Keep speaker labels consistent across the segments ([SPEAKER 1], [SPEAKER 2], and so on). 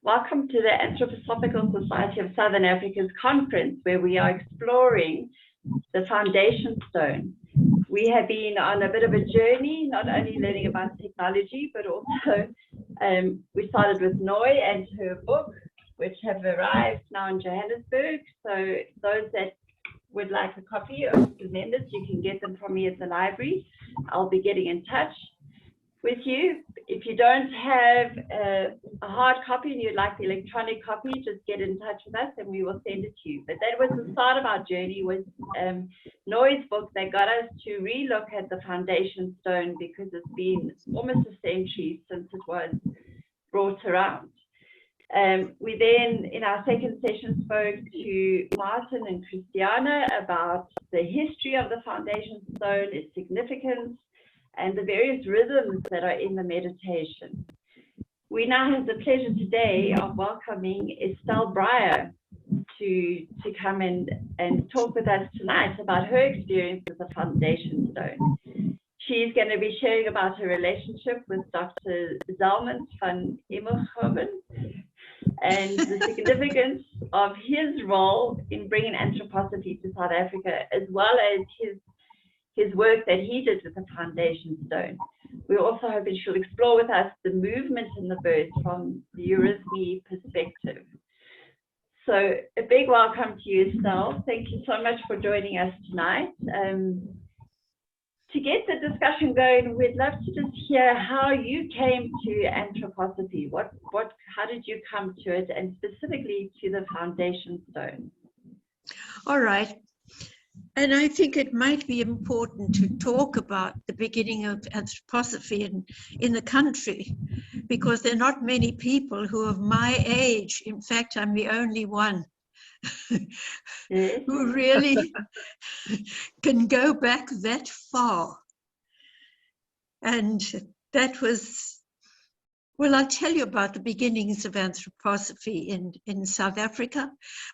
[SPEAKER 1] Welcome to the Anthroposophical Society of Southern Africa's conference, where we are exploring the foundation stone. We have been on a bit of a journey, not only learning about technology, but also we started with Noy and her book, which have arrived now in Johannesburg. So those that would like a copy of the members, you can get them from me at the library. I'll be getting in touch with you. If you don't have a hard copy and you'd like the electronic copy, just get in touch with us and we will send it to you. But that was the start of our journey, was Noy's book that got us to relook at the foundation stone, because it's been almost a century since it was brought around. We then, in our second session, spoke to Martin and Christiana about the history of the foundation stone, its significance, and the various rhythms that are in the meditation. We now have the pleasure today of welcoming Estelle Bryer to come and talk with us tonight about her experience with the foundation stone. She's going to be sharing about her relationship with Dr. Zeylmans van Emmichoven and the significance of his role in bringing anthroposophy to South Africa, as well as his work that he did with the foundation stone. We're also hoping she'll explore with us the movement in the verse from the eurythmy perspective. So a big welcome to you, Estelle. Thank you so much for joining us tonight. To get the discussion going, we'd love to just hear how you came to anthroposophy. How did you come to it, and specifically to the foundation stone?
[SPEAKER 2] All right. And I think it might be important to talk about the beginning of anthroposophy in the country, because there are not many people who are my age. In fact, I'm the only one who really can go back that far. And that was, well, I'll tell you about the beginnings of anthroposophy in South Africa,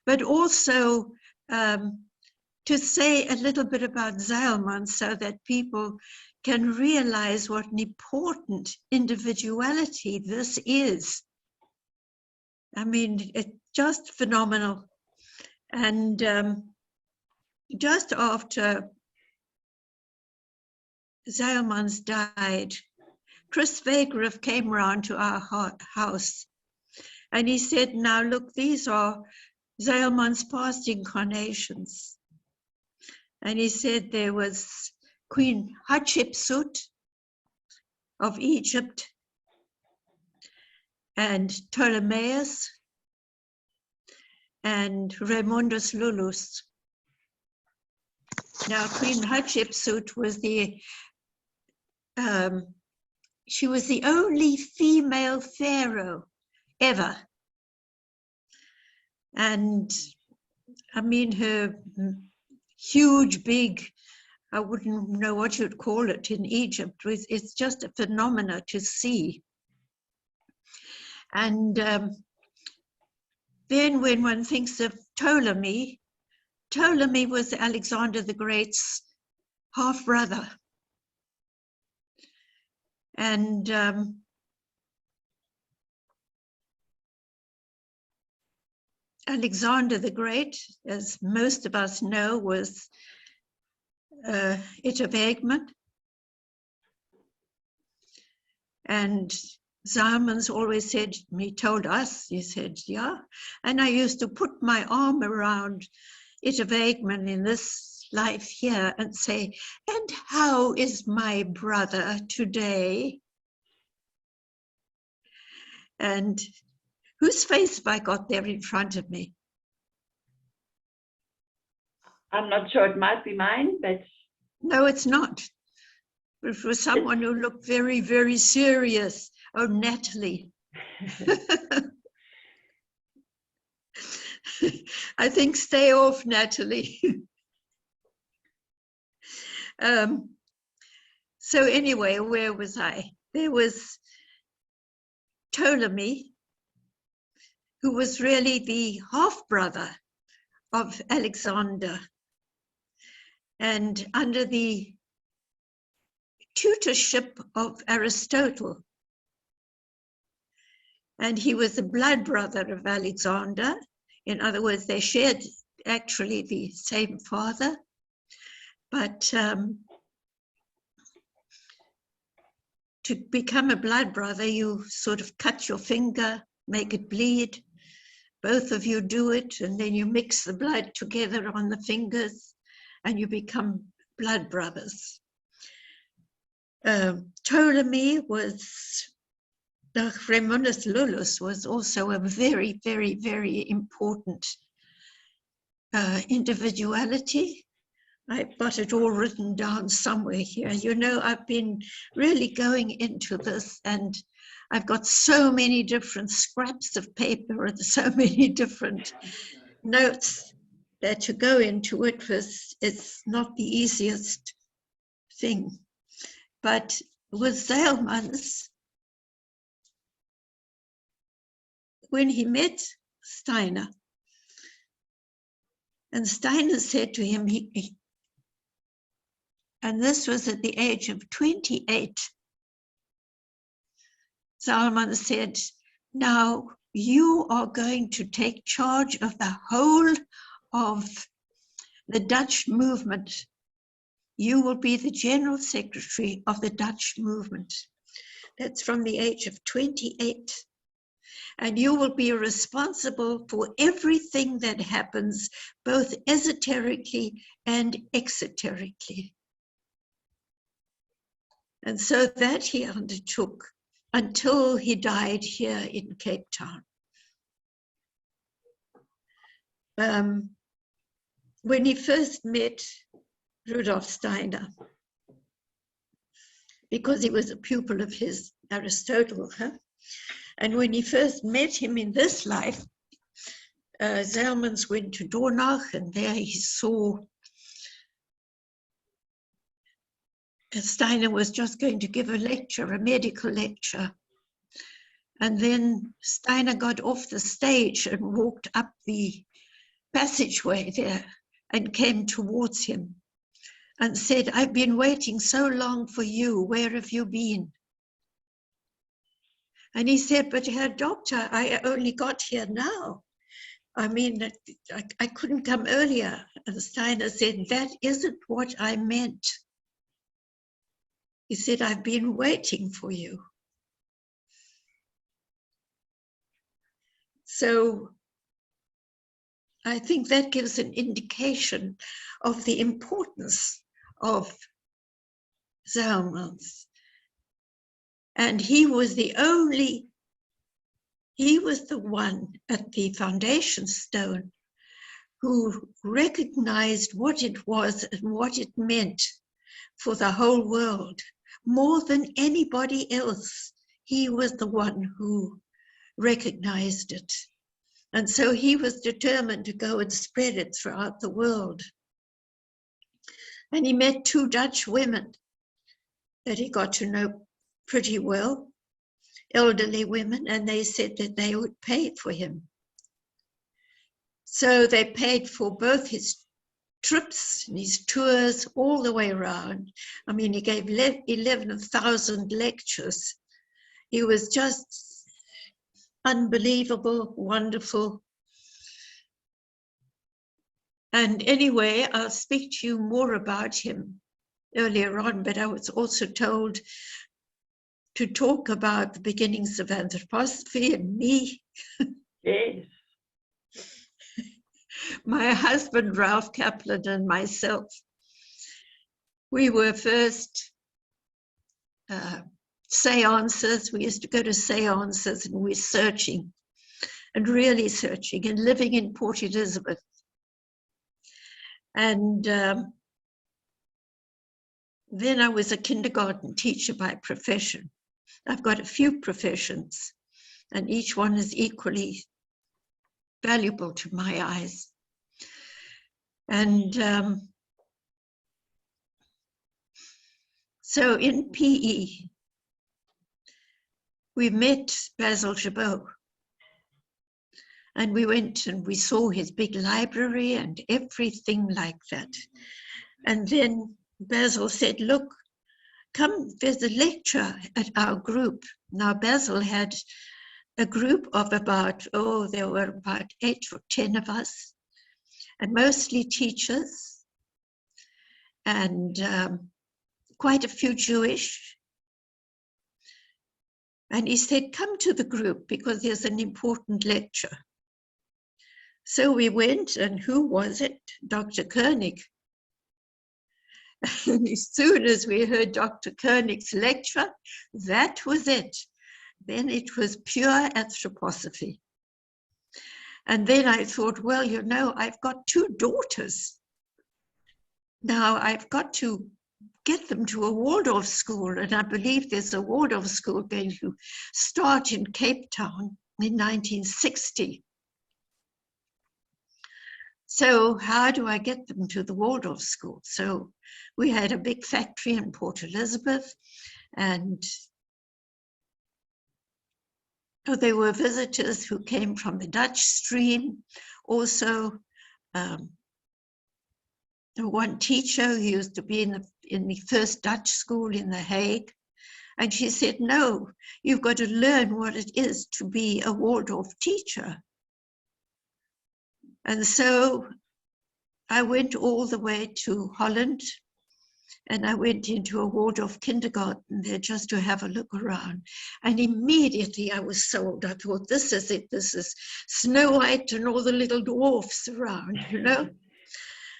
[SPEAKER 2] but also to say a little bit about Zeylmans, so that people can realize what an important individuality this is. I mean, it's just phenomenal. And just after Zeylmans died, Chris Vagraf came round to our house and he said, now look, these are Zeylmans' past incarnations. And he said there was Queen Hatshepsut of Egypt and Ptolemaeus and Raymondus Lullus. Now, Queen Hatshepsut was she was the only female pharaoh ever. And I mean, her huge, big, I wouldn't know what you'd call it in Egypt. It's just a phenomena to see. And then when one thinks of Ptolemy, Ptolemy was Alexander the Great's half-brother. And Alexander the Great, as most of us know, was Itaveagman. And Zeylmans always said, he told us, he said, yeah. And I used to put my arm around Itaveagman in this life here and say, and how is my brother today? And whose face have I got there in front of me?
[SPEAKER 1] I'm not sure, it might be mine, but...
[SPEAKER 2] No, it's not. It was someone who looked very, very serious. Oh, Natalie. I think stay off, Natalie. So anyway, where was I? There was Ptolemy, who was really the half-brother of Alexander. And under the tutorship of Aristotle, And he was the blood brother of Alexander. In other words, they shared actually the same father. But to become a blood brother, you sort of cut your finger, make it bleed. Both of you do it, and then you mix the blood together on the fingers, and you become blood brothers. Ptolemy was, the Remus Lulus was also a very, very, very important individuality. I've got it all written down somewhere here. You know, I've been really going into this, and I've got so many different scraps of paper and so many different notes that to go into it it's not the easiest thing. But with Zeylmans, when he met Steiner, and Steiner said to him, and this was at the age of 28, Zeylmans said, now you are going to take charge of the whole of the Dutch movement. You will be the general secretary of the Dutch movement. That's from the age of 28. And you will be responsible for everything that happens, both esoterically and exoterically. And so that he undertook until he died here in Cape Town. When he first met Rudolf Steiner, because he was a pupil of his, Aristotle, and when he first met him in this life, Zeylmans went to Dornach, and there he saw Steiner was just going to give a lecture, a medical lecture. And then Steiner got off the stage and walked up the passageway there and came towards him and said, I've been waiting so long for you. Where have you been? And he said, but Herr Doctor, I only got here now. I mean, I couldn't come earlier. And Steiner said, that isn't what I meant. He said, I've been waiting for you. So I think that gives an indication of the importance of Zeylmans. And he was the one at the foundation stone who recognized what it was and what it meant for the whole world. More than anybody else, he was the one who recognized it. And so he was determined to go and spread it throughout the world. And he met two Dutch women that he got to know pretty well, elderly women, and they said that they would pay for him. So they paid for both his trips and his tours all the way around. I mean, he gave 11,000 lectures. He was just unbelievable, wonderful. And anyway, I'll speak to you more about him earlier on, but I was also told to talk about the beginnings of anthroposophy and me.
[SPEAKER 1] Yes.
[SPEAKER 2] My husband, Ralph Kaplan, and myself, we were first seances. We used to go to seances, and we're searching, and really searching, and living in Port Elizabeth. And then I was a kindergarten teacher by profession. I've got a few professions, and each one is equally valuable to my eyes. And so in PE, we met Basil Chabot, and we went and we saw his big library and everything like that. And then Basil said, look, come, there's a lecture at our group. Now Basil had a group of about, there were about 8 or 10 of us, and mostly teachers, and quite a few Jewish. And he said, come to the group because there's an important lecture. So we went, and who was it? Dr. Koenig. And as soon as we heard Dr. Koenig's lecture, that was it. Then it was pure anthroposophy. And then I thought, well, you know, I've got 2 daughters. Now I've got to get them to a Waldorf school, and I believe there's a Waldorf school going to start in Cape Town in 1960. So how do I get them to the Waldorf school? So we had a big factory in Port Elizabeth, and there were visitors who came from the Dutch stream. Also, one teacher who used to be in the first Dutch school in The Hague, and she said, no, you've got to learn what it is to be a Waldorf teacher. And so I went all the way to Holland, and I went into a Waldorf kindergarten there just to have a look around. And immediately I was sold. I thought, this is it. This is Snow White and all the little dwarfs around, you know.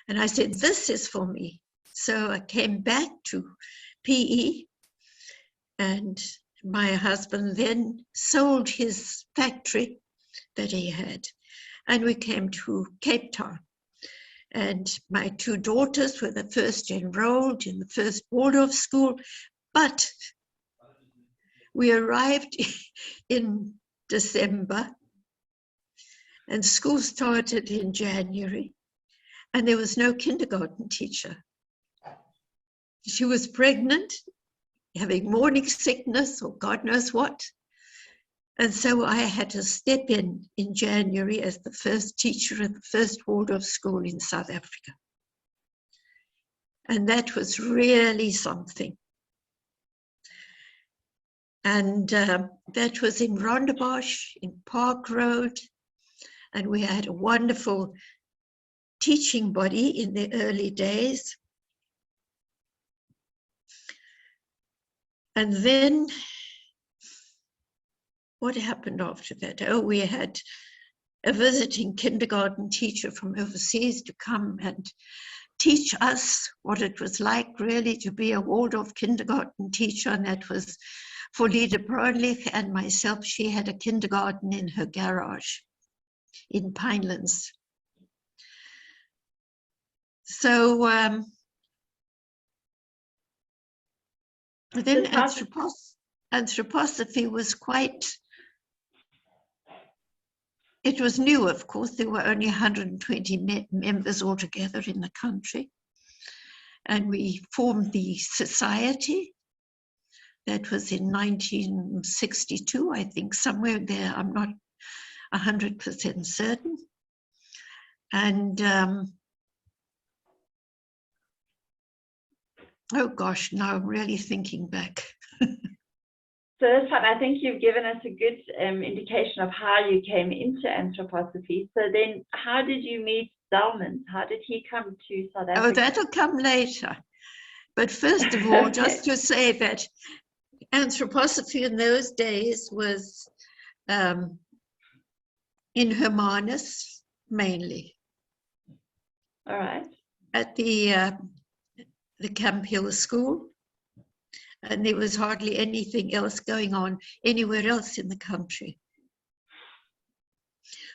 [SPEAKER 2] And I said, this is for me. So I came back to PE, and my husband then sold his factory that he had, and we came to Cape Town. And my 2 daughters were the first enrolled in the first Waldorf school, but we arrived in December, and school started in January, and there was no kindergarten teacher. She was pregnant, having morning sickness or God knows what. And so I had to step in January as the first teacher at the first Waldorf school in South Africa. And that was really something. And that was in Rondebosch, in Park Road. And we had a wonderful teaching body in the early days. And then what happened after that? Oh, we had a visiting kindergarten teacher from overseas to come and teach us what it was like really to be a Waldorf kindergarten teacher. And that was for Lida Brownlich and myself. She had a kindergarten in her garage in Pinelands. So then anthroposophy was quite, it was new, of course. There were only 120 members altogether in the country. And we formed the society. That was in 1962, I think, somewhere there. I'm not 100% certain. And oh gosh, now I'm really thinking back.
[SPEAKER 1] So this time, I think you've given us a good indication of how you came into anthroposophy. So then how did you meet Zeylmans? How did he come to South Africa?
[SPEAKER 2] Oh, that'll come later. But first of all, just to say that anthroposophy in those days was in Hermanus mainly.
[SPEAKER 1] All right.
[SPEAKER 2] At the Camp Hill School. And there was hardly anything else going on anywhere else in the country.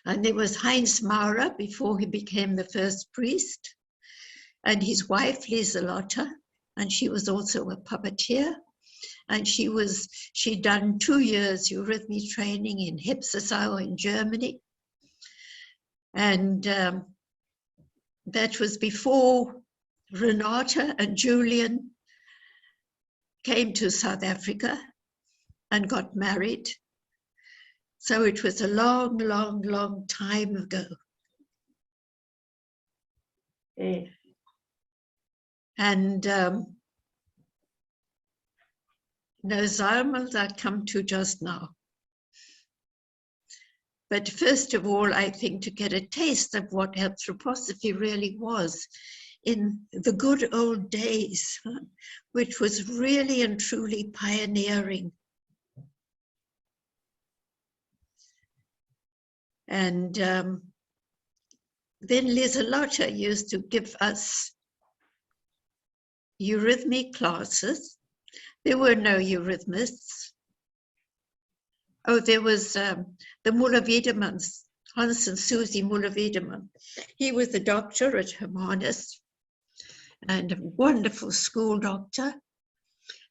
[SPEAKER 2] And there was Heinz Maurer before he became the first priest, and his wife Lieselotte, and she was also a puppeteer. And she'd done 2 years eurythmy training in Hepsisau in Germany. And that was before Renata and Julian came to South Africa and got married. So it was a long, long, long time ago.
[SPEAKER 1] Yes.
[SPEAKER 2] And no, Zeylmans I come to just now. But first of all, I think to get a taste of what anthroposophy really was in the good old days, which was really and truly pioneering. And then Lieselotte used to give us eurythmy classes. There were no eurythmists. Oh, there was the Müller-Wiedemanns, Hans and Susie Müller-Wiedemann. He was the doctor at Hermanus and a wonderful school doctor,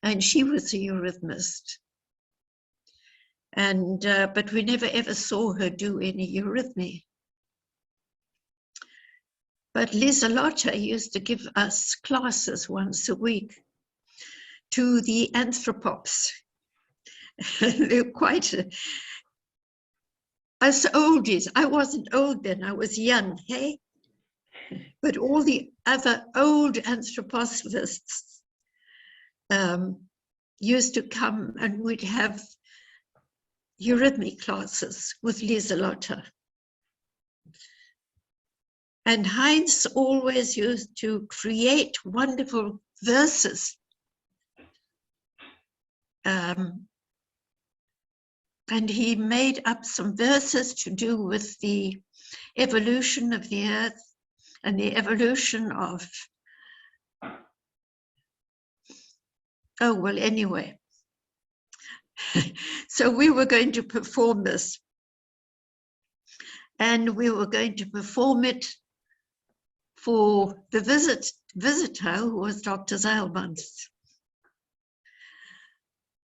[SPEAKER 2] and she was a eurythmist. And but we never ever saw her do any eurythmy. But Lieselotte used to give us classes once a week to the anthropops. They're quite us oldies. I wasn't old then, I was young, hey? But all the other old anthroposophists used to come, and we'd have eurythmy classes with Lieselotte. And Heinz always used to create wonderful verses. And he made up some verses to do with the evolution of the earth and the evolution of, oh, well, anyway. So we were going to perform this. And we were going to perform it for the visitor, who was Dr. Zeylmans.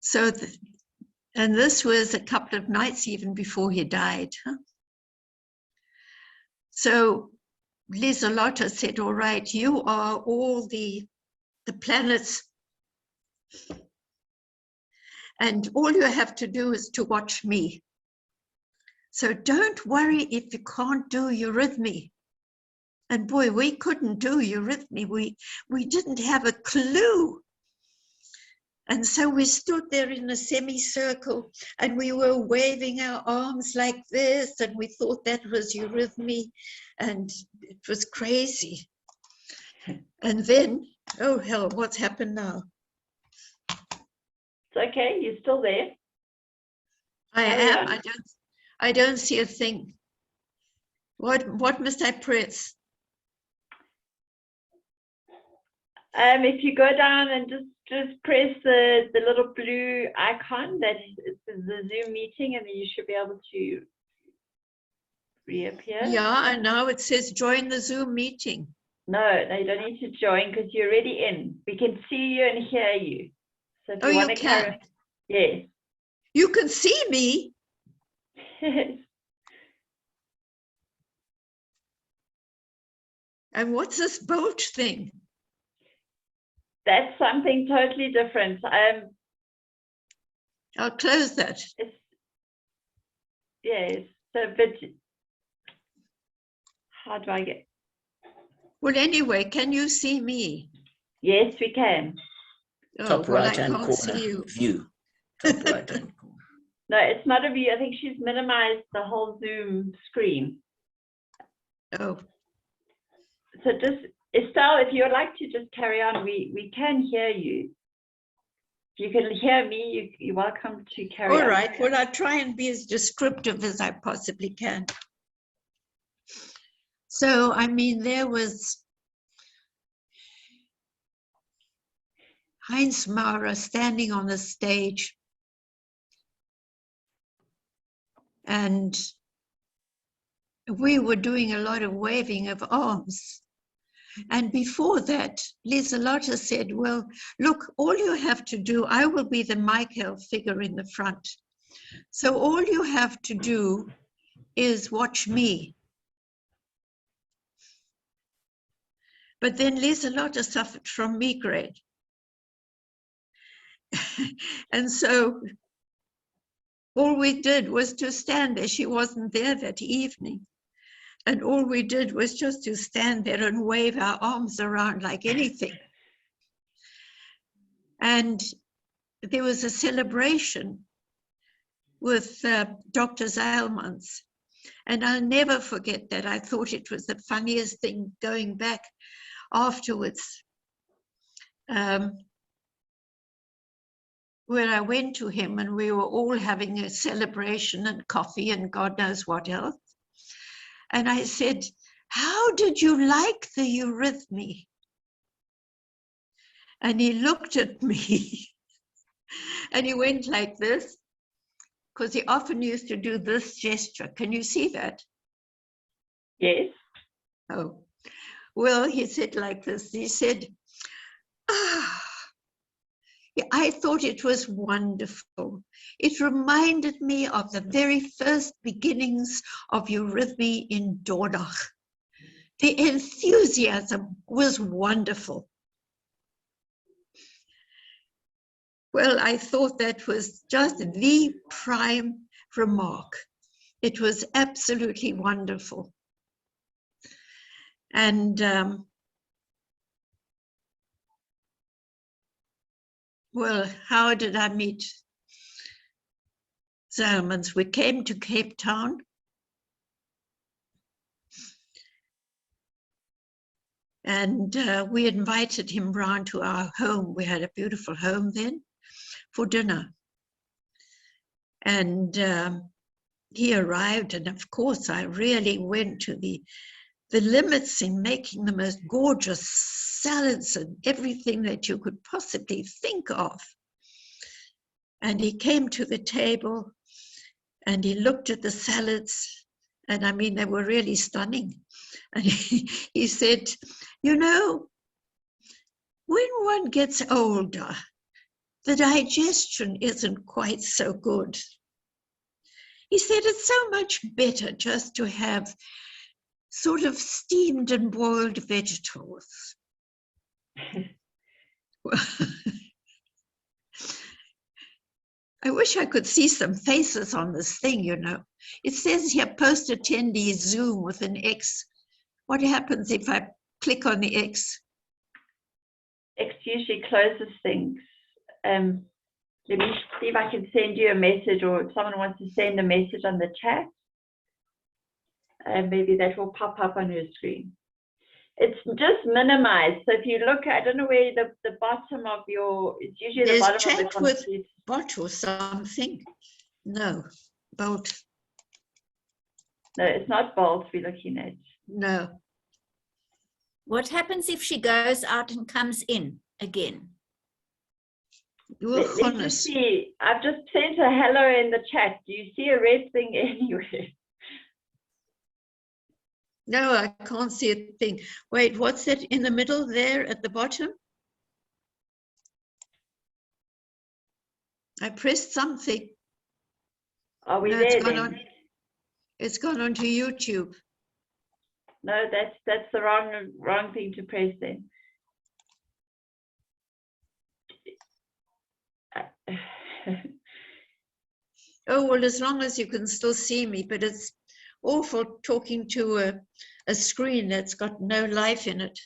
[SPEAKER 2] So, and this was a couple of nights even before he died. So Lieselotte said, all right, you are all the planets, and all you have to do is to watch me. So don't worry if you can't do eurythmy. And boy, we couldn't do eurythmy. We didn't have a clue. And so we stood there in a semicircle, and we were waving our arms like this, and we thought that was eurythmy, and it was crazy. And then, oh hell, what's happened now?
[SPEAKER 1] It's okay, you're still there.
[SPEAKER 2] I am. I don't see a thing. What must I press?
[SPEAKER 1] If you go down and just press the little blue icon that is the Zoom meeting, and then you should be able to reappear.
[SPEAKER 2] Yeah, and now it says join the Zoom meeting.
[SPEAKER 1] No, you don't need to join because you're already in. We can see you and hear you. So if you want to carry, yes.
[SPEAKER 2] You can see me. And what's this bolt thing?
[SPEAKER 1] That's something totally different.
[SPEAKER 2] I'll close that.
[SPEAKER 1] Yes. So, but how do I get?
[SPEAKER 2] Well, anyway, can you see me?
[SPEAKER 1] Yes, we can.
[SPEAKER 3] Top right-hand corner view. Top right-hand corner.
[SPEAKER 1] No, it's not a view. I think she's minimized the whole Zoom screen.
[SPEAKER 2] Oh.
[SPEAKER 1] So just, Estelle, if you'd like to just carry on, we can hear you. If you can hear me, you're welcome to carry on.
[SPEAKER 2] All right. Well, I'll try and be as descriptive as I possibly can. So, I mean, there was Heinz Maurer standing on the stage, and we were doing a lot of waving of arms. And before that, Lieselotte said, well, look, all you have to do, I will be the Michael figure in the front. So all you have to do is watch me. But then Lieselotte suffered from migraine. And so all we did was to stand there. She wasn't there that evening. And all we did was just to stand there and wave our arms around like anything. And there was a celebration with Dr. Zeylmans And I'll never forget that. I thought it was the funniest thing going back afterwards. Where I went to him and we were all having a celebration and coffee and God knows what else. And I said, how did you like the eurythmy? And he looked at me and he went like this, because he often used to do this gesture. Can you see that?
[SPEAKER 1] Yes.
[SPEAKER 2] Oh, well, he said like this. He said, ah, yeah, I thought it was wonderful. It reminded me of the very first beginnings of eurythmy in Dornach. The enthusiasm was wonderful. Well, I thought that was just the prime remark. It was absolutely wonderful. And well, how did I meet Zeylmans? We came to Cape Town. And we invited him round to our home. We had a beautiful home then, for dinner. And he arrived, and of course I really went to the limits in making the most gorgeous salads and everything that you could possibly think of. And he came to the table and he looked at the salads, and I mean, they were really stunning. And he said, you know, when one gets older, the digestion isn't quite so good. He said it's so much better just to have sort of steamed and boiled vegetables. I wish I could see some faces on this thing, you know. It says here, post attendee Zoom with an X. What happens if I click on the X?
[SPEAKER 1] X usually closes things. Let me see if I can send you a message, or if someone wants to send a message on the chat. Maybe that will pop up on your screen. It's just minimized. So if you look, I don't know where the bottom of your, it's usually
[SPEAKER 2] There's
[SPEAKER 1] the bottom
[SPEAKER 2] chat
[SPEAKER 1] of the computer.
[SPEAKER 2] with bot or something. No, Bolt.
[SPEAKER 1] No, it's not Bolt we're looking at.
[SPEAKER 2] No.
[SPEAKER 4] What happens if she goes out and comes in again?
[SPEAKER 1] Let's just see. I've just sent a hello in the chat. Do you see a red thing anywhere?
[SPEAKER 2] No, I can't see a thing. Wait, what's that in the middle there at the bottom? I pressed something.
[SPEAKER 1] Are we
[SPEAKER 2] No,
[SPEAKER 1] there
[SPEAKER 2] it's gone
[SPEAKER 1] then?
[SPEAKER 2] on. It's gone onto YouTube.
[SPEAKER 1] No, that's the wrong thing to press then.
[SPEAKER 2] Oh, well, as long as you can still see me, but it's awful talking to a screen that's got no life in it.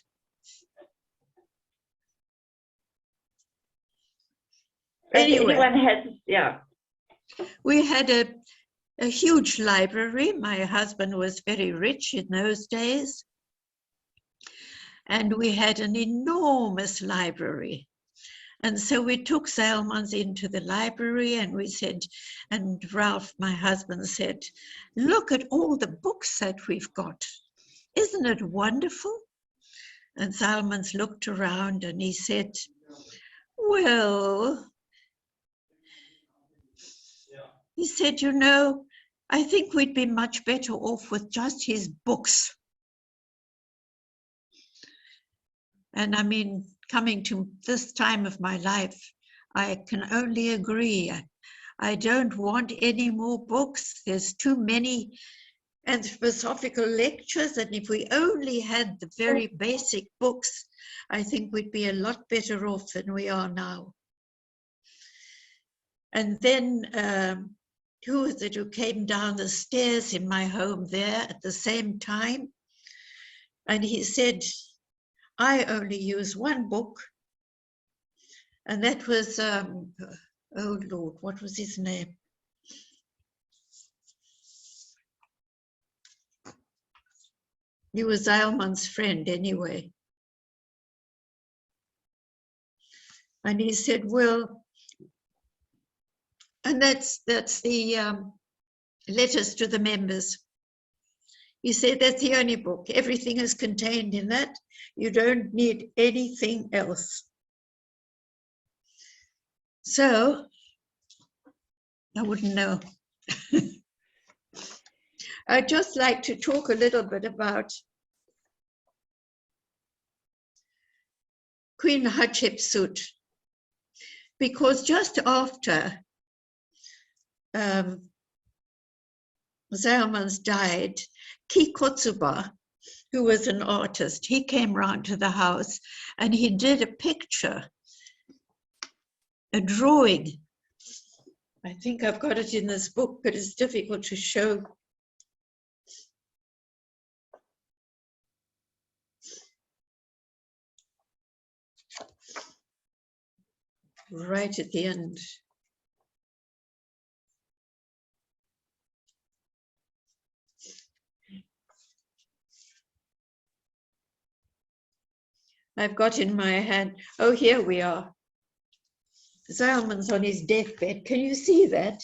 [SPEAKER 2] Anyway,
[SPEAKER 1] anyone has, yeah.
[SPEAKER 2] We had a huge library. My husband was very rich in those days. And we had an enormous library. And so we took Zeylmans into the library and we said, and Ralph, my husband, said, look at all the books that we've got. Isn't it wonderful? And Zeylmans looked around and he said, well, he said, you know, I think we'd be much better off with just his books. And I mean, coming to this time of my life, I can only agree. I don't want any more books. There's too many anthroposophical lectures, and if we only had the very basic books, I think we'd be a lot better off than we are now. And then who was it who came down the stairs in my home there at the same time? And he said, I only use one book, and that was, oh Lord, what was his name? He was Zeylmans' friend anyway. And he said, well, and that's the letters to the members. He said, that's the only book. Everything is contained in that. You don't need anything else. So, I wouldn't know. I'd just like to talk a little bit about Queen Hatshepsut, because just after Zeylmans died, Kikotsuba, who was an artist, he came round to the house and he did a picture, a drawing. I think I've got it in this book, but it's difficult to show. Right at the end. I've got in my hand, oh, here we are. Zeylmans on his deathbed. Can you see that?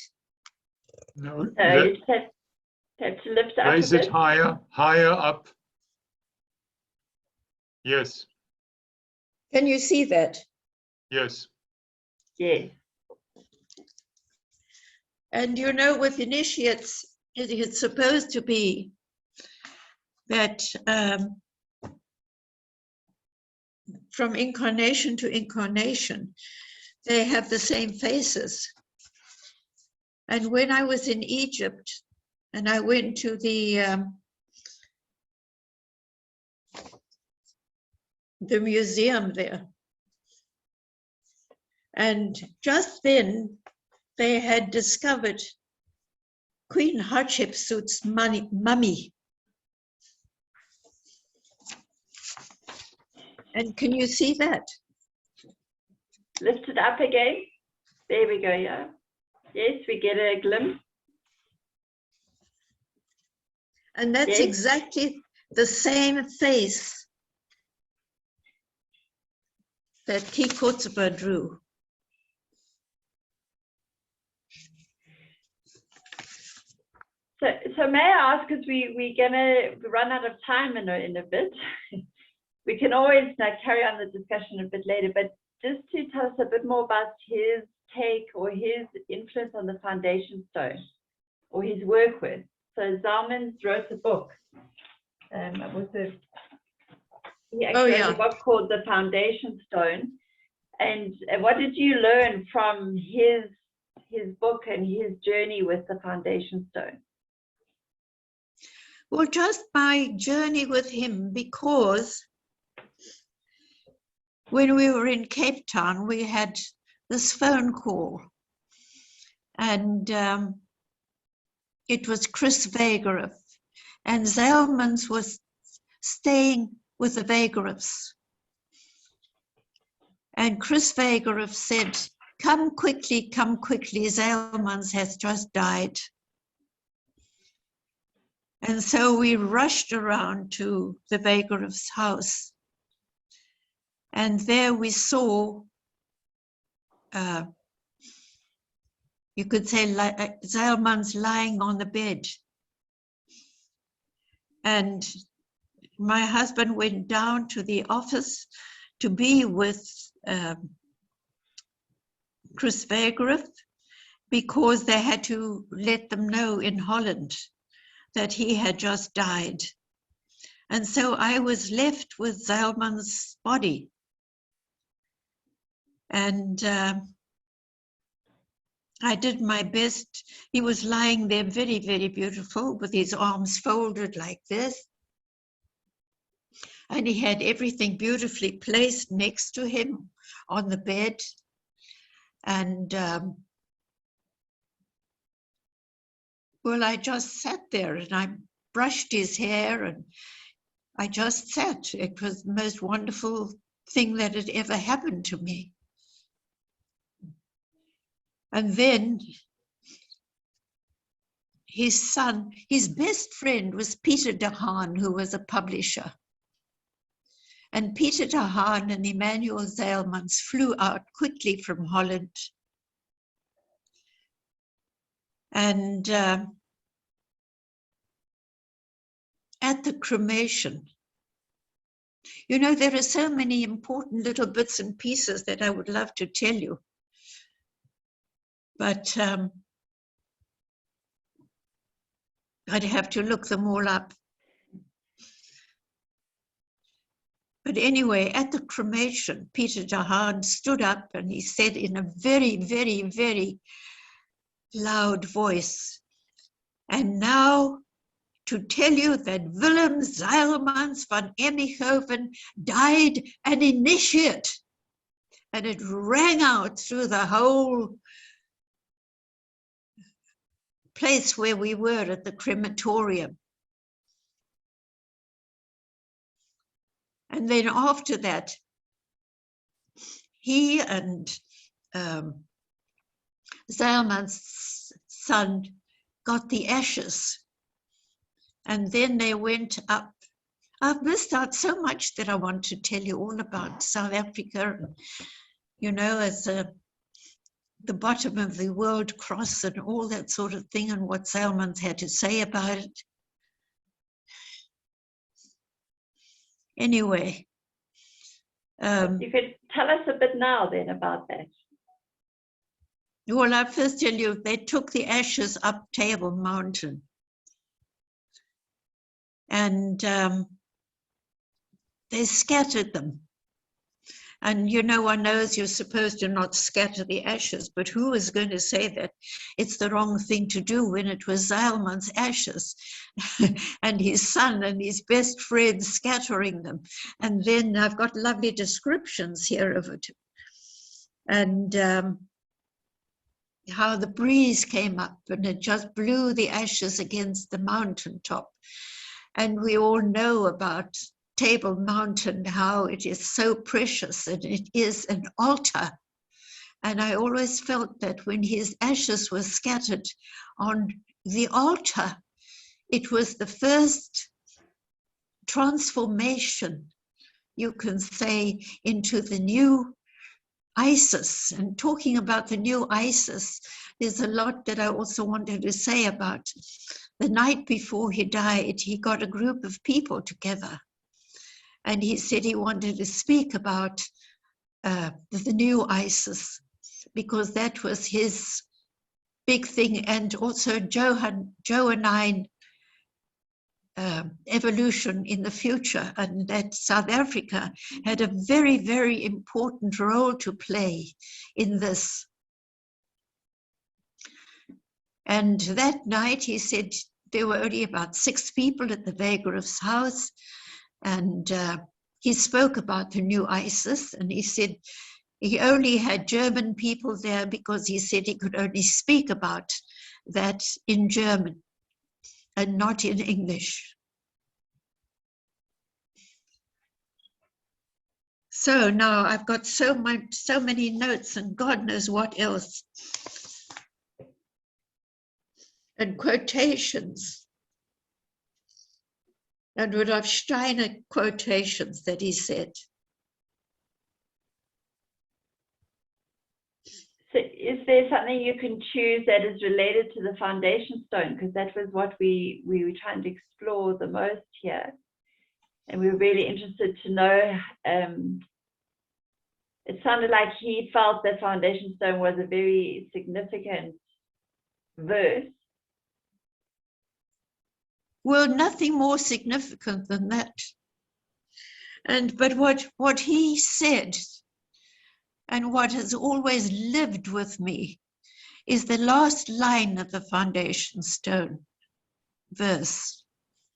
[SPEAKER 5] No,
[SPEAKER 1] You have to lift up
[SPEAKER 5] raise
[SPEAKER 1] a
[SPEAKER 5] it
[SPEAKER 1] bit.
[SPEAKER 5] higher up. Yes,
[SPEAKER 2] Can you see that?
[SPEAKER 5] yes.
[SPEAKER 1] Yes.
[SPEAKER 2] And you know, with initiates, it's supposed to be that from incarnation to incarnation, they have the same faces. And when I was in Egypt and I went to the museum there, and just then they had discovered Queen Hatshepsut's mummy. And can you see that?
[SPEAKER 1] Lift it up again. There we go, yeah. Yes, we get a glimpse.
[SPEAKER 2] And that's
[SPEAKER 1] Yes.
[SPEAKER 2] exactly the same face that Kikotsuba drew.
[SPEAKER 1] So may I ask, because we're gonna run out of time in a bit. We can always carry on the discussion a bit later, but just to tell us a bit more about his take or his influence on the foundation stone or his work with. So Zeylmans wrote a book. He actually wrote a book called The Foundation Stone. And what did you learn from his book and his journey with the foundation stone?
[SPEAKER 2] Well, just my journey with him, because when we were in Cape Town, we had this phone call, and it was Chris Wegerup, and Zeylmans was staying with the Wegerups. And Chris Wegerup said, come quickly, Zeylmans has just died. And so we rushed around to the Wegerup's house. And there we saw, you could say, Zeylmans lying on the bed. And my husband went down to the office to be with Chris Wegerup, because they had to let them know in Holland that he had just died. And so I was left with Zeylmans' body. And I did my best. He was lying there very, very beautiful with his arms folded like this. And he had everything beautifully placed next to him on the bed. And well, I just sat there and I brushed his hair and I just sat. It was the most wonderful thing that had ever happened to me. And then his son, his best friend was Peter de Haan, who was a publisher. And Peter de Haan and Emanuel Zeylmans flew out quickly from Holland. And at the cremation, you know, there are so many important little bits and pieces that I would love to tell you. But I'd have to look them all up. But anyway, at the cremation, Peter de Haan stood up and he said in a very, very, very loud voice, and now to tell you that Willem Zeylmans van Emmichoven died an initiate. And it rang out through the whole place where we were at the crematorium. And then after that, he and Zeylmans' son got the ashes. And then they went up. I've missed out so much that I want to tell you all about South Africa, you know, as the bottom of the World Cross and all that sort of thing, and what Zeylmans had to say about it. Anyway.
[SPEAKER 1] You could tell us a bit now then about that.
[SPEAKER 2] Well, I'll first tell you, they took the ashes up Table Mountain. And they scattered them. And you know, one knows you're supposed to not scatter the ashes, but who is going to say that it's the wrong thing to do when it was Zeylmans' ashes and his son and his best friend scattering them? And then I've got lovely descriptions here of it. And how the breeze came up and it just blew the ashes against the mountaintop. And we all know about Table Mountain, how it is so precious, and it is an altar. And I always felt that when his ashes were scattered on the altar, it was the first transformation, you can say, into the new ISIS. And talking about the new ISIS, there's a lot that I also wanted to say about. The night before he died, he got a group of people together. And he said he wanted to speak about the new ISIS, because that was his big thing. And also Johannine evolution in the future. And that South Africa had a very, very important role to play in this. And that night, he said there were only about 6 people at the Biography's house. And he spoke about the new ISIS. And he said he only had German people there because he said he could only speak about that in German and not in English. So now I've got so many notes and God knows what else. And quotations, and Rudolf Steiner quotations that he said.
[SPEAKER 1] So is there something you can choose that is related to the foundation stone? Because that was what we were trying to explore the most here. And we were really interested to know, it sounded like he felt that foundation stone was a very significant verse.
[SPEAKER 2] Well, nothing more significant than that. But what he said, and what has always lived with me, is the last line of the foundation stone verse.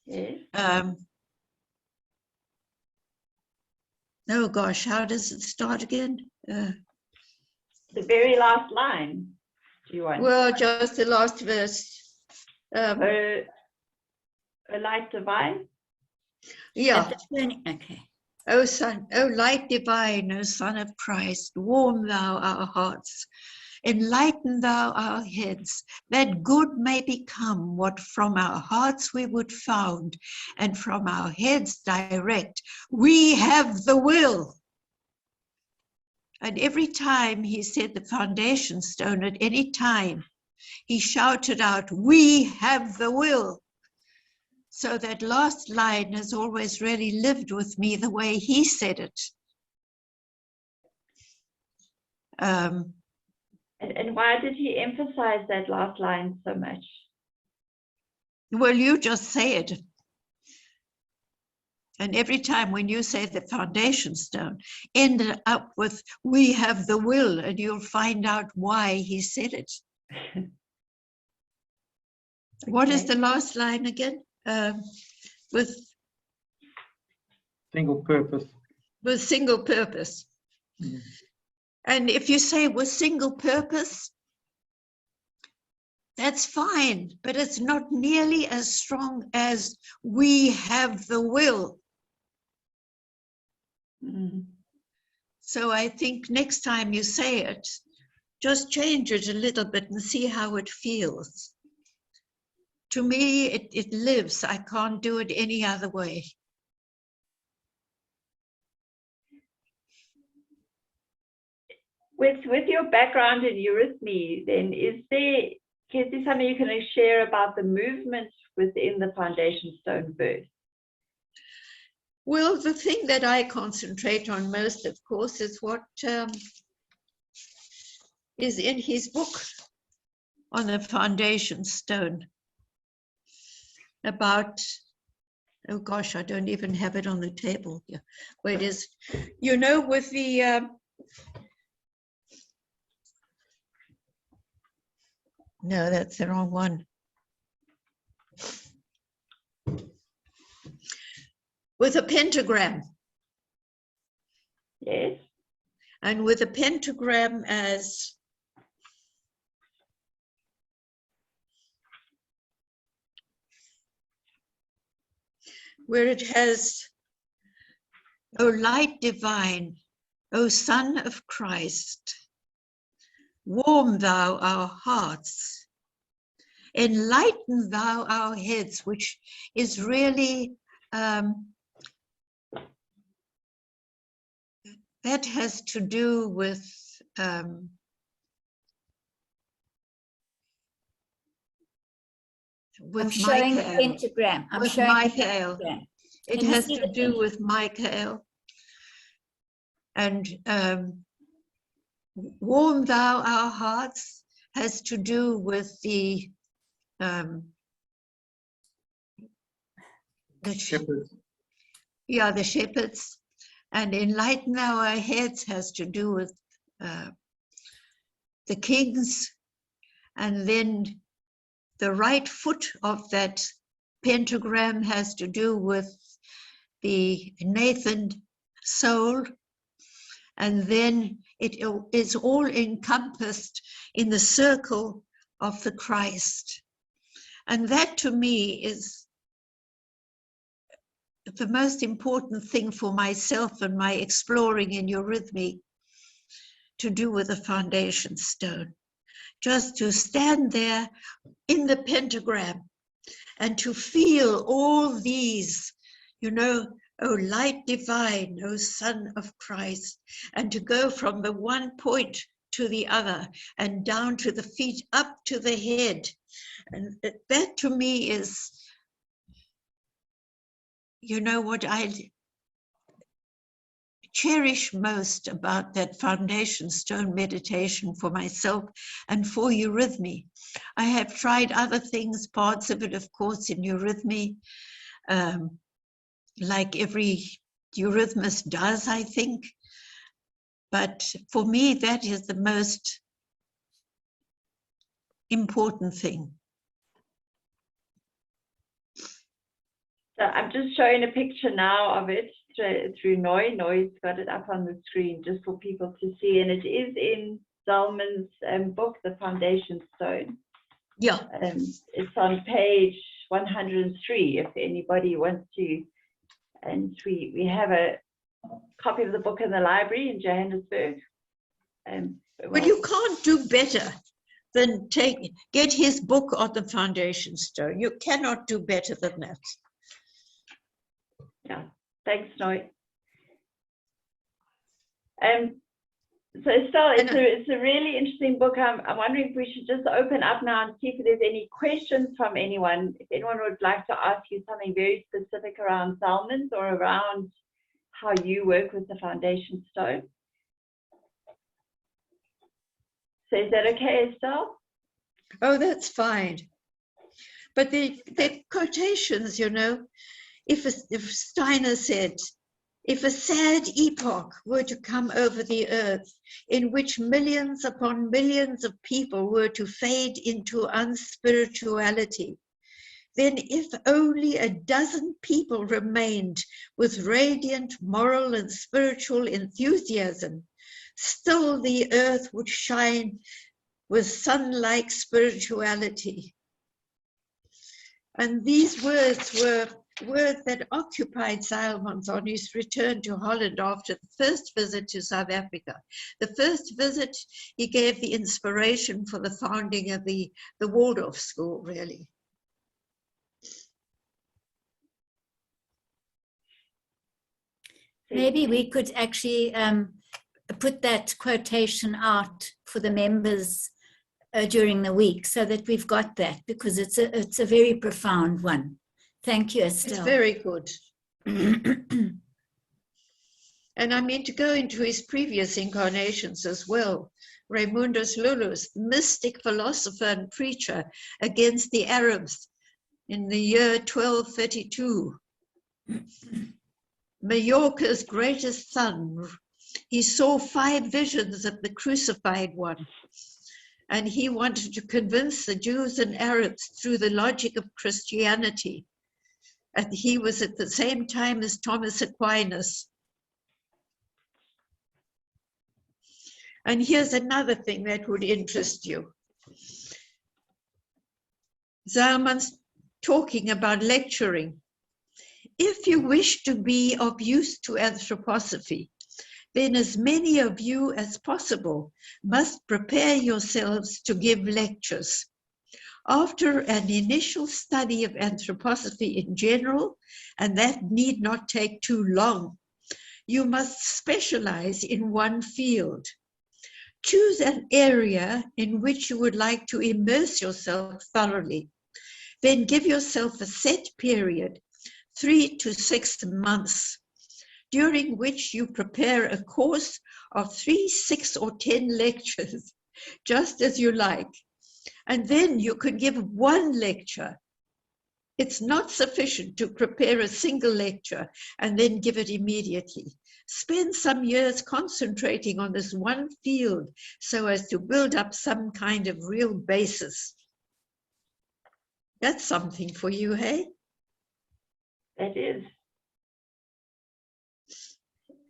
[SPEAKER 1] Yes.
[SPEAKER 2] Oh gosh, how does it start again?
[SPEAKER 1] The very last line. Do you want?
[SPEAKER 2] Well, just the last verse.
[SPEAKER 1] A light divine?
[SPEAKER 2] Yeah.
[SPEAKER 4] Okay.
[SPEAKER 2] O light divine, O Son of Christ, warm thou our hearts Enlighten thou our heads, that good may become what from our hearts we would found, and from our heads direct. We have the will. And every time he said the foundation stone, at any time, he shouted out, we have the will. So that last line has always really lived with me the way he said it.
[SPEAKER 1] And why did he emphasize that last line so much?
[SPEAKER 2] Well, you just say it. And every time when you say the foundation stone, end up with, we have the will, and you'll find out why he said it. What is the last line again? With
[SPEAKER 6] single purpose.
[SPEAKER 2] With single purpose.
[SPEAKER 6] Mm.
[SPEAKER 2] And if you say with single purpose, that's fine, but it's not nearly as strong as we have the will.
[SPEAKER 1] Mm.
[SPEAKER 2] So I think next time you say it, just change it a little bit and see how it feels. To me, it lives. I can't do it any other way.
[SPEAKER 1] With your background in eurythmy, then is there something you can share about the movement within the foundation stone verse?
[SPEAKER 2] Well, the thing that I concentrate on most, of course, is what is in his book on the foundation stone about, oh gosh, I don't even have it on the table here. Where it is, you know, with the, no, that's the wrong one. With a pentagram.
[SPEAKER 1] Yes.
[SPEAKER 2] And with a pentagram as where it has, O light divine, O Son of Christ, warm thou our hearts, enlighten thou our heads, which is really, that has to do with
[SPEAKER 4] I'm showing the
[SPEAKER 2] Michael.
[SPEAKER 4] pentagram. I'm
[SPEAKER 2] With
[SPEAKER 4] showing the
[SPEAKER 2] Michael.
[SPEAKER 4] pentagram.
[SPEAKER 2] It
[SPEAKER 4] Can you
[SPEAKER 2] has
[SPEAKER 4] see
[SPEAKER 2] to
[SPEAKER 4] the
[SPEAKER 2] do with Michael. And warm thou our hearts has to do with the
[SPEAKER 6] Shepherds.
[SPEAKER 2] Yeah, the shepherds. And enlighten our heads has to do with the kings. And then the right foot of that pentagram has to do with the Nathan soul. And then it is all encompassed in the circle of the Christ. And that to me is the most important thing for myself and my exploring in eurythmy to do with the foundation stone. Just to stand there in the pentagram and to feel all these, you know, O light divine, O Son of Christ, and to go from the one point to the other and down to the feet, up to the head. And that to me is, you know, what I cherish most about that foundation stone meditation for myself and for eurythmy. I have tried other things, parts of it, of course, in eurythmy, like every eurythmist does, I think. But for me, that is the most important thing.
[SPEAKER 1] So I'm just showing a picture now of it through Noi. Noi's got it up on the screen just for people to see. And it is in Zeylmans' book, The Foundation Stone.
[SPEAKER 2] Yeah.
[SPEAKER 1] It's on page 103 if anybody wants to. And we have a copy of the book in the library in Johannesburg.
[SPEAKER 2] Well, you can't do better than get his book on the foundation stone. You cannot do better than that.
[SPEAKER 1] Yeah, thanks, Noy. So Estelle, it's a really interesting book. I'm wondering if we should just open up now and see if there's any questions from anyone. If anyone would like to ask you something very specific around Zeylmans or around how you work with the foundation stone. So is that okay, Estelle?
[SPEAKER 2] Oh, that's fine. But the quotations, you know, if Steiner said, if a sad epoch were to come over the earth, in which millions upon millions of people were to fade into unspirituality, then if only a dozen people remained with radiant moral and spiritual enthusiasm, still the earth would shine with sun-like spirituality. And these words were words that occupied Zeylmans on his return to Holland after the first visit to South Africa. The first visit, he gave the inspiration for the founding of the Waldorf School, really.
[SPEAKER 4] Maybe we could actually put that quotation out for the members during the week so that we've got that, because it's a very profound one. Thank you, Estelle.
[SPEAKER 2] It's very good. And I mean to go into his previous incarnations as well. Raymundus Lullus, mystic philosopher and preacher against the Arabs in the year 1232. Majorca's greatest son, he saw 5 visions of the crucified one, and he wanted to convince the Jews and Arabs through the logic of Christianity. And he was at the same time as Thomas Aquinas. And here's another thing that would interest you. Zeylmans talking about lecturing. If you wish to be of use to anthroposophy, then as many of you as possible must prepare yourselves to give lectures. After an initial study of anthroposophy in general, and that need not take too long, you must specialize in one field. Choose an area in which you would like to immerse yourself thoroughly. Then give yourself a set period, 3 to 6 months, during which you prepare a course of 3, 6, or 10 lectures, just as you like. And then you could give one lecture. It's not sufficient to prepare a single lecture and then give it immediately. Spend some years concentrating on this one field so as to build up some kind of real basis. That's something for you, hey?
[SPEAKER 1] That is. It's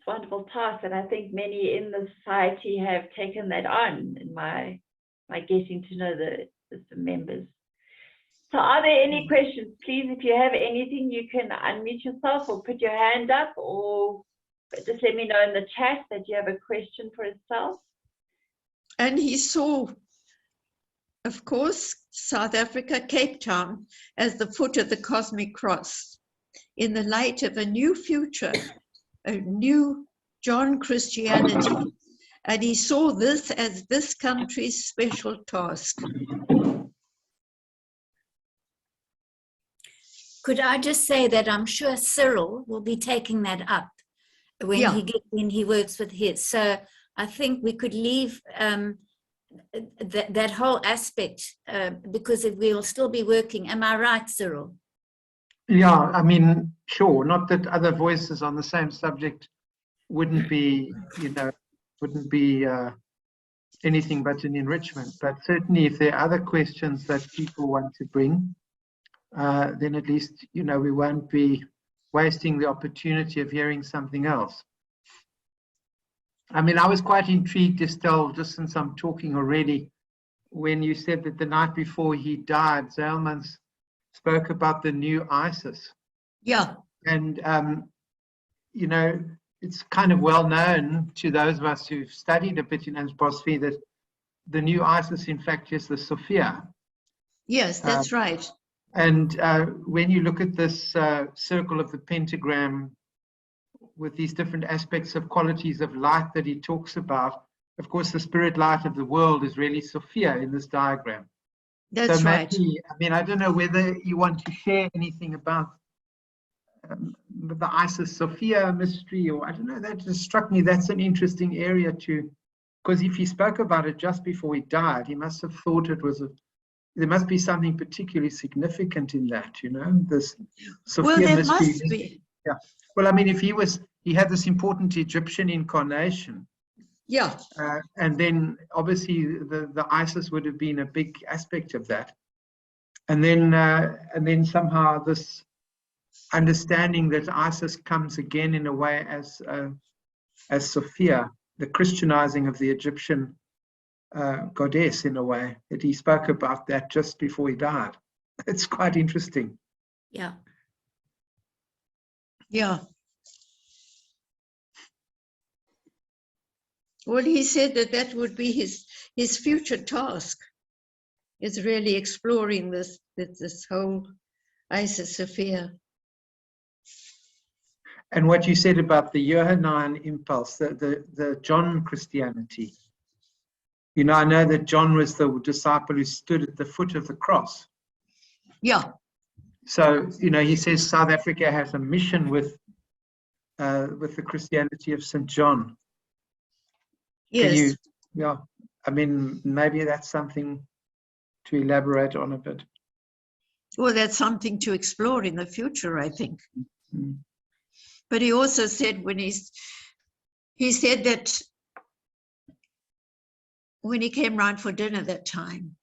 [SPEAKER 1] a wonderful task, and I think many in the society have taken that on in my getting to know the members. So are there any questions? Please, if you have anything, you can unmute yourself or put your hand up, or just let me know in the chat that you have a question for Estelle.
[SPEAKER 2] And he saw, of course, South Africa, Cape Town, as the foot of the cosmic cross, in the light of a new future, a new John Christianity. And he saw this as this country's special task.
[SPEAKER 4] Could I just say that I'm sure Cyril will be taking that up when he works with his. So I think we could leave that whole aspect because we'll still be working. Am I right, Cyril?
[SPEAKER 6] Yeah, I mean, sure. Not that other voices on the same subject wouldn't be, anything but an enrichment. But certainly if there are other questions that people want to bring, then at least, we won't be wasting the opportunity of hearing something else. I mean, I was quite intrigued, Estelle, just since I'm talking already, when you said that the night before he died, Zeylmans spoke about the new ISIS.
[SPEAKER 2] Yeah.
[SPEAKER 6] And, it's kind of well known to those of us who've studied a bit in anthroposophy that the new ISIS, in fact, is the Sofia.
[SPEAKER 2] Yes, that's right.
[SPEAKER 6] And when you look at this circle of the pentagram with these different aspects of qualities of light that he talks about, of course, the spirit light of the world is really Sofia in this diagram.
[SPEAKER 2] That's
[SPEAKER 6] so maybe,
[SPEAKER 2] right.
[SPEAKER 6] I mean, I don't know whether you want to share anything about the Isis Sofia mystery, or I don't know, that just struck me. That's an interesting area to, because if he spoke about it just before he died, he must have thought it was there must be something particularly significant in that, you know, this Sophia
[SPEAKER 2] Well, there
[SPEAKER 6] mystery.
[SPEAKER 2] must be.
[SPEAKER 6] Yeah. Well, I mean, if he had this important Egyptian incarnation.
[SPEAKER 2] Yeah.
[SPEAKER 6] And then obviously the Isis would have been a big aspect of that. And then somehow this understanding that Isis comes again in a way as Sophia, the Christianizing of the Egyptian goddess, in a way, that he spoke about that just before he died. It's quite interesting.
[SPEAKER 4] Yeah.
[SPEAKER 2] Yeah. Well, he said that would be his future task, is really exploring this whole Isis Sophia.
[SPEAKER 6] And what you said about the Johannine impulse, the John Christianity. You know, I know that John was the disciple who stood at the foot of the cross.
[SPEAKER 2] Yeah.
[SPEAKER 6] So, you know, he says South Africa has a mission with the Christianity of St. John.
[SPEAKER 2] Yes.
[SPEAKER 6] Yeah, I mean, maybe that's something to elaborate on a bit.
[SPEAKER 2] Well, that's something to explore in the future, I think.
[SPEAKER 6] Mm.
[SPEAKER 2] But he also said he said that when he came round for dinner that time,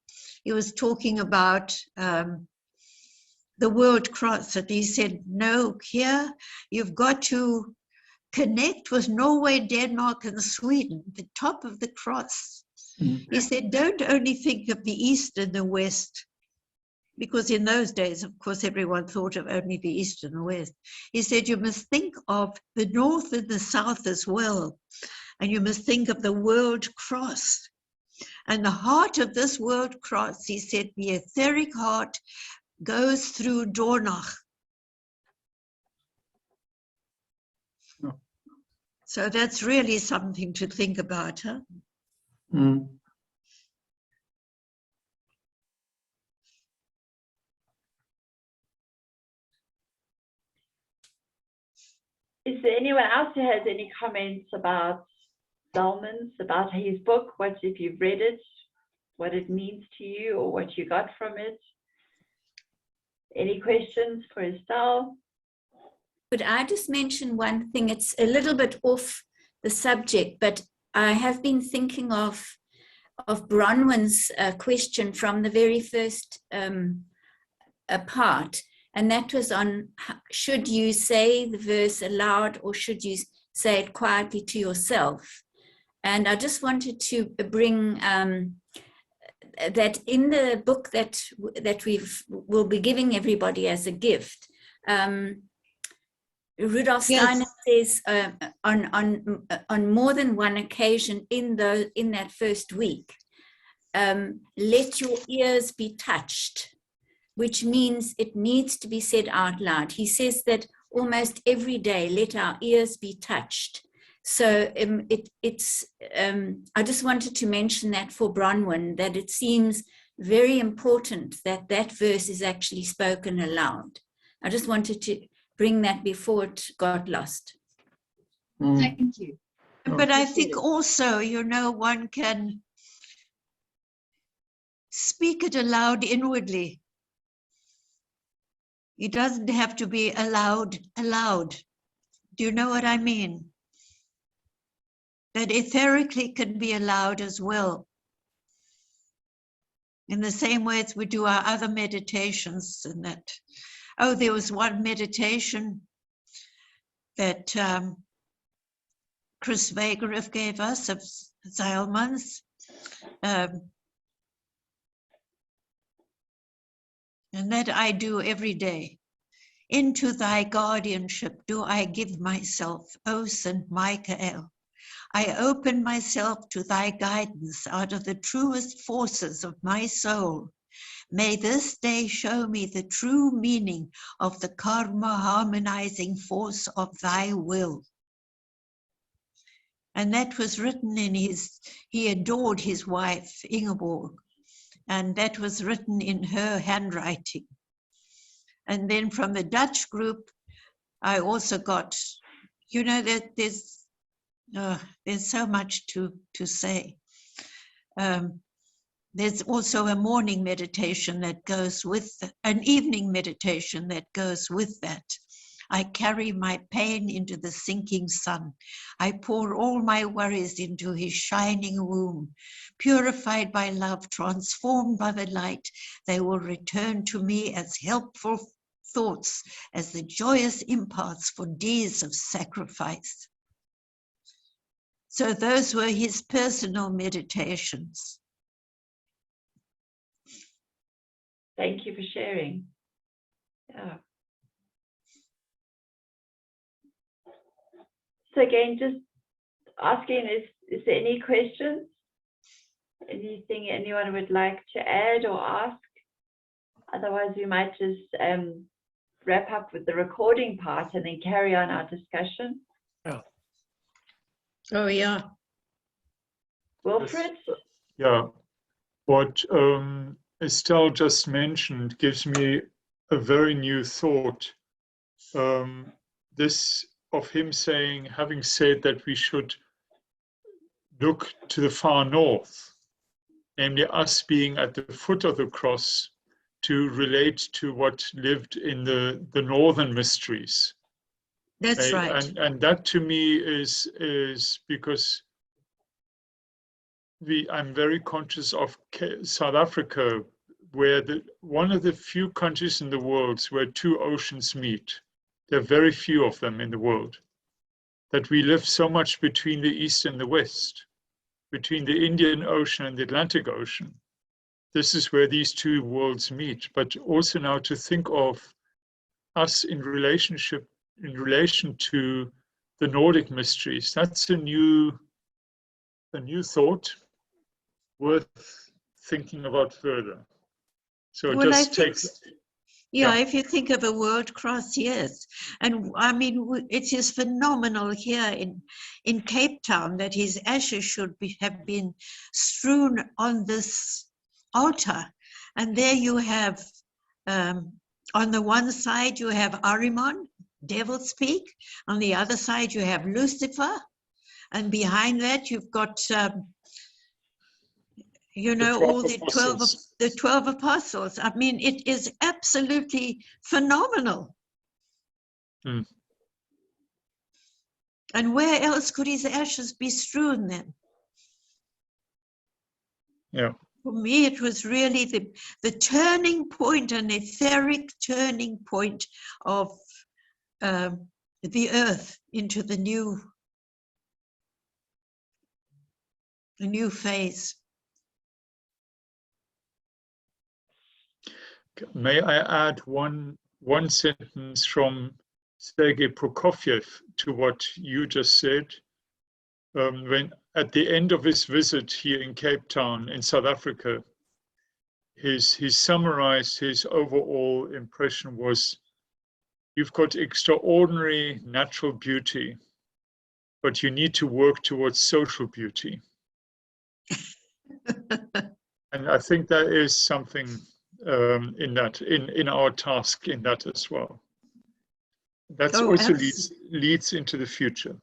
[SPEAKER 2] he was talking about the world cross, and he said, no, here you've got to connect with Norway, Denmark, and Sweden, the top of the cross. Mm. He said, don't only think of the East and the West, because in those days, of course, everyone thought of only the East and the West. He said, you must think of the North and the South as well, and you must think of the world cross. And the heart of this world cross, he said, the etheric heart goes through Dornach. So that's really something to think about, huh?
[SPEAKER 6] Mm.
[SPEAKER 1] Is there anyone else who has any comments about Zeylmans, about his book, what if you've read it, what it means to you, or what you got from it? Any questions for Estelle?
[SPEAKER 4] Could I just mention one thing? It's a little bit off the subject, but I have been thinking of Bronwyn's question from the very first part, and that was on, should you say the verse aloud or should you say it quietly to yourself? And I just wanted to bring that in the book that we'll be giving everybody as a gift. Rudolf Steiner says on more than one occasion in that first week, let your ears be touched, which means it needs to be said out loud. He says that almost every day, let our ears be touched. So I just wanted to mention that for Bronwyn, that it seems very important that that verse is actually spoken aloud. I just wanted to bring that before it got lost.
[SPEAKER 6] Mm.
[SPEAKER 1] Thank you.
[SPEAKER 2] But I think also, you know, one can speak it aloud inwardly. It doesn't have to be aloud. Do you know what I mean? That etherically can be allowed as well. In the same way as we do our other meditations and that. Oh, there was one meditation that Chris Biography gave us of Zeylmans. And that I do every day. Into thy guardianship do I give myself, O Saint Michael. I open myself to thy guidance out of the truest forces of my soul. May this day show me the true meaning of the karma harmonizing force of thy will. And that was written in he adored his wife, Ingeborg, and that was written in her handwriting. And then from the Dutch group, I also got, you know, that there's so much to say. There's also a morning meditation that goes with, an evening meditation that goes with that. I carry my pain into the sinking sun. I pour all my worries into his shining womb. Purified by love, transformed by the light, they will return to me as helpful thoughts, as the joyous impulse for deeds of sacrifice. So those were his personal meditations.
[SPEAKER 1] Thank you for sharing. Yeah. So again, just asking, is there any questions? Anything anyone would like to add or ask? Otherwise, we might just wrap up with the recording part and then carry on our discussion.
[SPEAKER 5] Yeah.
[SPEAKER 2] Oh, yeah.
[SPEAKER 1] Wilfred?
[SPEAKER 5] Yeah. What Estelle just mentioned gives me a very new thought. This of him saying, having said that we should look to the far north, namely us being at the foot of the cross, to relate to what lived in the northern mysteries.
[SPEAKER 2] That's right.
[SPEAKER 5] And that to me is because I'm very conscious of South Africa, where one of the few countries in the world where two oceans meet. There are very few of them in the world. That we live so much between the East and the West, between the Indian Ocean and the Atlantic Ocean. This is where these two worlds meet. But also now to think of us in relation to the Nordic mysteries, that's a new thought worth thinking about further. So
[SPEAKER 2] Well,
[SPEAKER 5] just take.
[SPEAKER 2] Yeah, if you think of a world cross, yes. And I mean, it is phenomenal here in Cape Town that his ashes should have been strewn on this altar. And there you have, on the one side, you have Ahriman, Devil's Peak. On the other side, you have Lucifer. And behind that, you've got, you know, all the 12 apostles. I mean, it is absolutely phenomenal.
[SPEAKER 5] Mm.
[SPEAKER 2] And where else could his ashes be strewn then?
[SPEAKER 5] Yeah.
[SPEAKER 2] For me, it was really the turning point, an etheric turning point of the earth into the new phase.
[SPEAKER 5] May I add one sentence from Sergei Prokofiev to what you just said? When at the end of his visit here in Cape Town in South Africa, he summarized his overall impression was, you've got extraordinary natural beauty, but you need to work towards social beauty. And I think there is something in our task in that as well. That also leads into the future.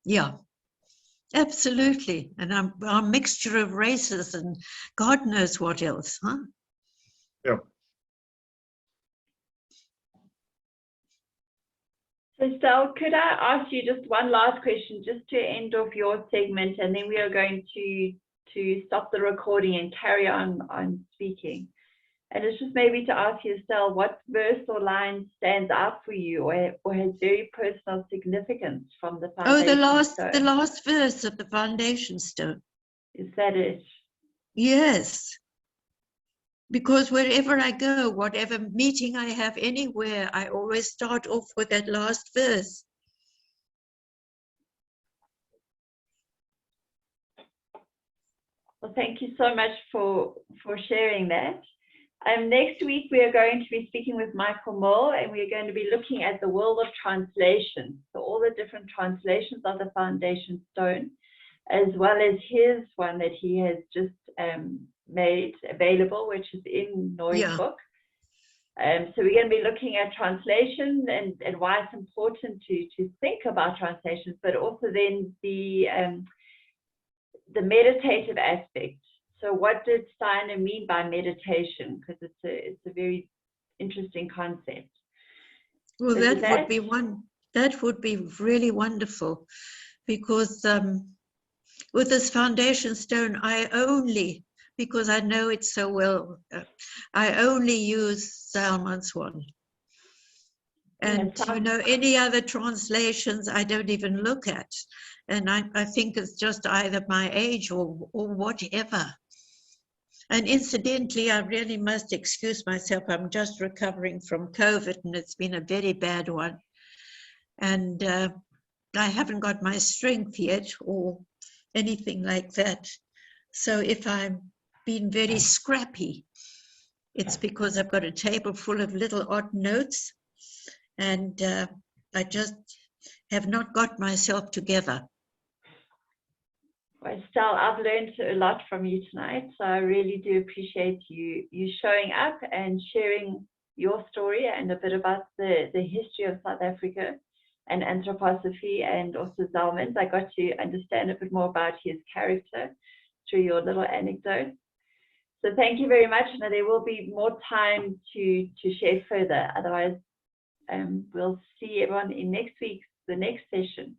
[SPEAKER 2] Yeah, absolutely. And our mixture of races and God knows what else, huh?
[SPEAKER 5] Yeah.
[SPEAKER 1] So Estelle, could I ask you just one last question just to end off your segment, and then we are going to stop the recording and carry on speaking. And it's just maybe to ask you, Estelle, what verse or line stands out for you or has very personal significance from the foundation stone?
[SPEAKER 2] The last verse of the foundation stone.
[SPEAKER 1] Is that it?
[SPEAKER 2] Yes. because wherever I go, whatever meeting I have anywhere, I always start off with that last verse.
[SPEAKER 1] Well, thank you so much for sharing that. Next week, we are going to be speaking with Michael Moore, and we are going to be looking at the world of translation. So all the different translations of the Foundation Stone, as well as his one that he has just made available, which is in Noy's book. So we're going to be looking at translation and why it's important to think about translations, but also then the meditative aspect. So what did Steiner mean by meditation? Because it's a very interesting concept.
[SPEAKER 2] Well, that would be really wonderful, because with this Foundation Stone, because I know it so well, I only use Zeylmans one. And any other translations I don't even look at. And I think it's just either my age or whatever. And incidentally, I really must excuse myself. I'm just recovering from COVID, and it's been a very bad one. And I haven't got my strength yet or anything like that. So if I'm being very scrappy, it's because I've got a table full of little odd notes, and I just have not got myself together.
[SPEAKER 1] Well, Estelle, I've learned a lot from you tonight, so I really do appreciate you showing up and sharing your story and a bit about the history of South Africa and anthroposophy, and also Zeylmans. I got to understand a bit more about his character through your little anecdote. So thank you very much. Now there will be more time to share further. Otherwise, we'll see everyone in the next session.